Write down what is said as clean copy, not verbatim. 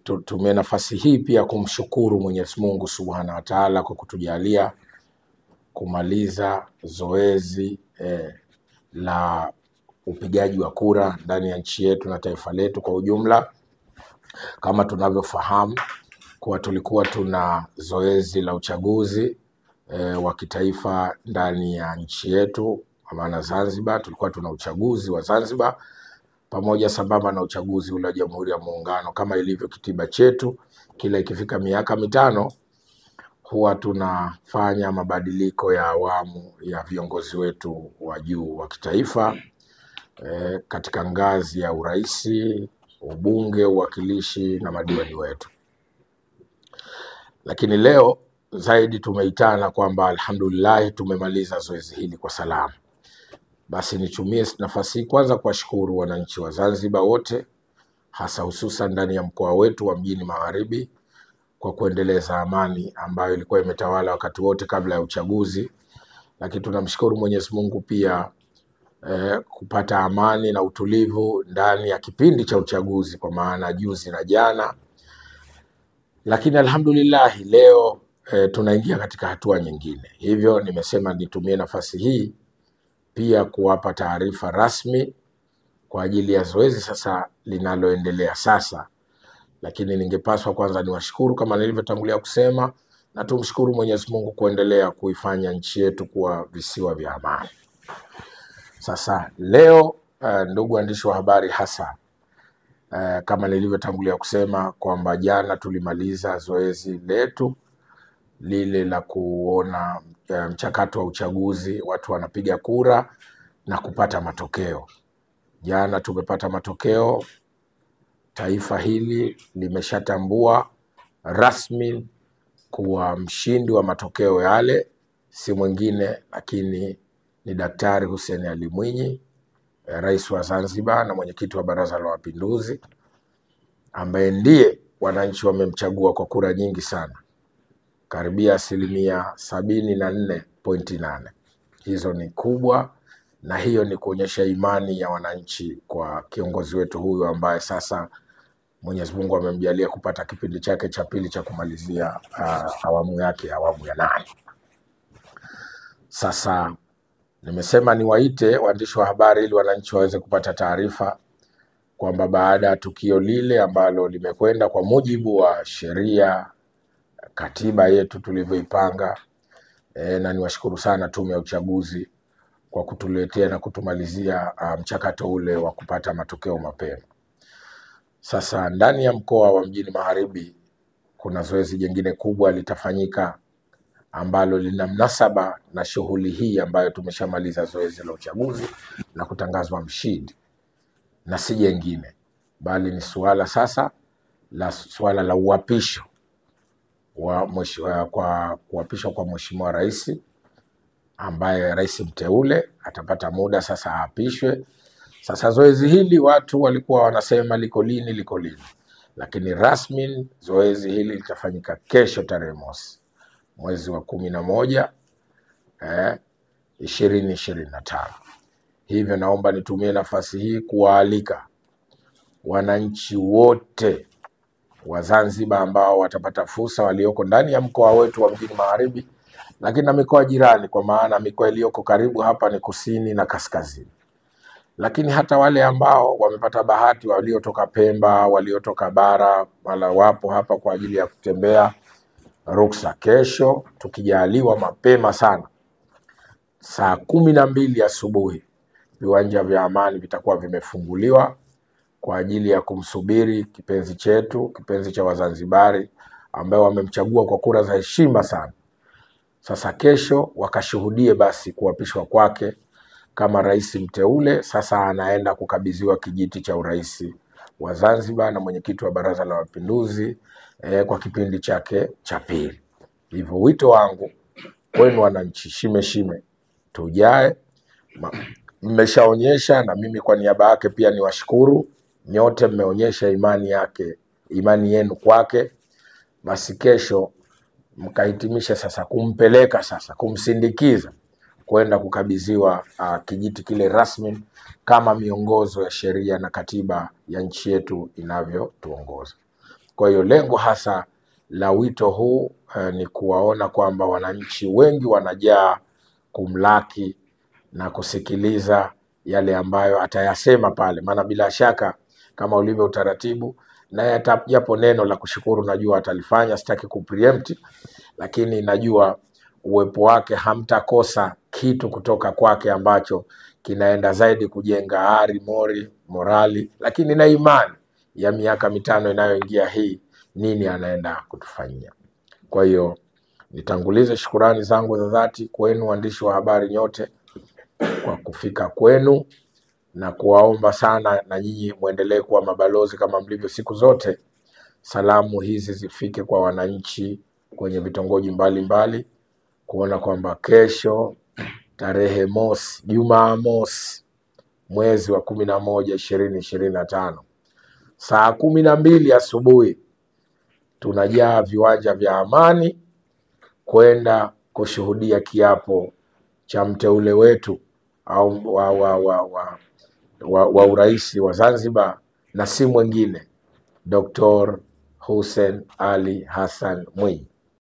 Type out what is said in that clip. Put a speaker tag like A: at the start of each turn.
A: tutumie nafasi hii pia kumshukuru Mwenyezi Mungu Subhanahu wa Ta'ala kwa kutujalia kumaliza zoezi la upigaji wa kura ndani ya nchi yetu na taifa letu kwa ujumla. Kama tunavyofahamu kuwa tulikuwa tuna zoezi la uchaguzi wa kitaifa ndani ya nchi yetu, kwa maana Zanzibar tulikuwa tuna uchaguzi wa Zanzibar pamoja sambamba na uchaguzi ule wa Jamhuri ya Muungano. Kama ilivyo kitiba chetu, kila ikifika miaka mitano huwa tunafanya mabadiliko ya awamu ya viongozi wetu wa juu wa kitaifa katika ngazi ya uraisi, ubunge, uwakilishi na madiwani wetu. Lakini leo zaidi tumeitana kwamba alhamdulillah tumemaliza zoezi hili kwa salama. Basi nitumie nafasi hii kwanza kuwashukuru wananchi wa Zanzibar wote, hasa hususan ndani ya mkoa wetu wa Mjini Magharibi kwa kuendeleza amani ambayo ilikuwa imetawala wakati wote kabla ya uchaguzi. Lakini tunamshukuru Mwenyezi Mungu pia kupata amani na utulivu ndani ya kipindi cha uchaguzi, kwa maana juzi na jana. Lakini alhamdulillah leo tunaingia katika hatua nyingine. Hivyo nimesema nitumie nafasi hii pia kuwapa taarifa rasmi kwa ajili ya zoezi sasa linaloendelea sasa. Lakini ningepaswa kwanza niwashukuru kama nilivyotangulia kusema, na tumshukuru Mwenyezi Mungu kuendelea kuifanya nchi yetu kuwa visiwa vya amani. Sasa leo ndugu waandishi wa habari, hasa kama nilivyotangulia kusema kwamba jana tulimaliza zoezi letu lile la kuona mchakato wa uchaguzi, watu wanapiga kura na kupata matokeo. Jana tumepata matokeo. Taifa hili limeshatambua rasmi kuwa mshindi wa matokeo yale si mwingine lakini ni Daktari Hussein Ali Mwinyi, rais wa Zanzibar na mwenyekiti wa Baraza la Mapinduzi, ambaye ndiye wananchi wamemchagua kwa kura nyingi sana, karibia 74.8%. Hizo ni kubwa, na hiyo ni kuonyesha imani ya wananchi kwa kiongozi wetu huyu ambaye sasa Mwenyezi Mungu amemjalia kupata kipindi chake cha pili cha kumalizia awamu yake, awamu ya 8. Sasa nimesema niwaite waandishi wa habari ili wananchi waweze kupata taarifa kwamba baada ya tukio lile ambalo limekwenda kwa mujibu wa sheria, katiba yetu tulivyoipanga, na niwashukuru sana Tume ya Uchaguzi kwa kutuletea na kutumalizia mchakato ule wa kupata matokeo mapema. Sasa ndani ya mkoa wa Mjini Magharibi kuna zoezi jingine kubwa litafanyika ambalo lina mnasaba na shughuli hii ambayo tumeshamaliza zoezi la uchaguzi na kutangazwa mshindi, na si jingine bali ni suala la uapisho wa kuapishwa kwa Mheshimiwa Rais, ambaye rais mteule atapata muda sasa aapishwe. Sasa zoezi hili watu walikuwa wanasema liko lini, lakini rasmi zoezi hili litafanyika kesho tarehe 1 mwezi wa 11 2025. Hivyo naomba nitumie nafasi hii kuwaalika wananchi wote wa Zanzibar ambao watapata fursa, walioko ndani ya mkoa wetu wa Mjini Magharibi, lakini na mikoa jirani, kwa maana mikoa iliyoko karibu hapa ni kusini na kaskazini. Lakini hata wale ambao wamepata bahati, waliotoka Pemba, waliotoka bara, wala wapo hapa kwa ajili ya kutembea, ruksa kesho tukijaliwa mapema sana saa 12 asubuhi viwanja vya Amani vitakuwa vimefunguliwa kwa ajili ya kumsubiri kipenzi chetu, kipenzi cha Wazanzibari ambao wamemchagua kwa kura za heshima sana. Sasa kesho wakashuhudie basi kuapishwa kwake kama rais mteule. Sasa anaenda kukabidhiwa kijiti cha urais wa Zanzibar na mwenyekiti wa Baraza la Mapinduzi kwa kipindi chake cha pili. Hivyo wito wangu kwenu wananchi, shime tujae. Mmeshaonyesha, na mimi kwa niaba yake pia niwashukuru nyote, mmeonyesha imani yenu kwake. Basi kesho mkahitimisha sasa kumpeleka, sasa kumsindikiza kwenda kukabidhiwa kijiti kile rasmi kama miongozo ya sheria na katiba ya nchi yetu inavyotuongoza. Kwa hiyo lengo hasa la wito huu ni kuwaona kwamba wananchi wengi wanajaa kumlaki na kusikiliza yale ambayo atayasema pale, maana bila shaka kama ulivyo utaratibu naye japo neno la kushukuru najua atalifanya, sitaki kupreempt, lakini najua uwepo wake hamtakosa kitu kutoka kwake ambacho kinaenda zaidi kujenga ari, morali, lakini na imani ya miaka mitano inayoingia hii, nini anaenda kutufanyia. Kwa hiyo nitangulize shukurani zangu za dhati kwenu waandishi wa habari nyote kwa kufika kwenu, na kuwaomba sana na nyinyi muendelee kuwa mabalozi kama mlivyo siku zote. Salamu hizi zifike kwa wananchi kwenye vitongoji mbalimbali, kuona kwamba kesho tarehe mosi, Jumaa mosi, mwezi wa 11 2025, saa 12 asubuhi tunajaa viwanja vya Amani kwenda kushuhudia kiapo cha mteule wetu au wa urais wa Zanzibar, na si mwingine Dr. Hussein Ali Hassan Mwinyi.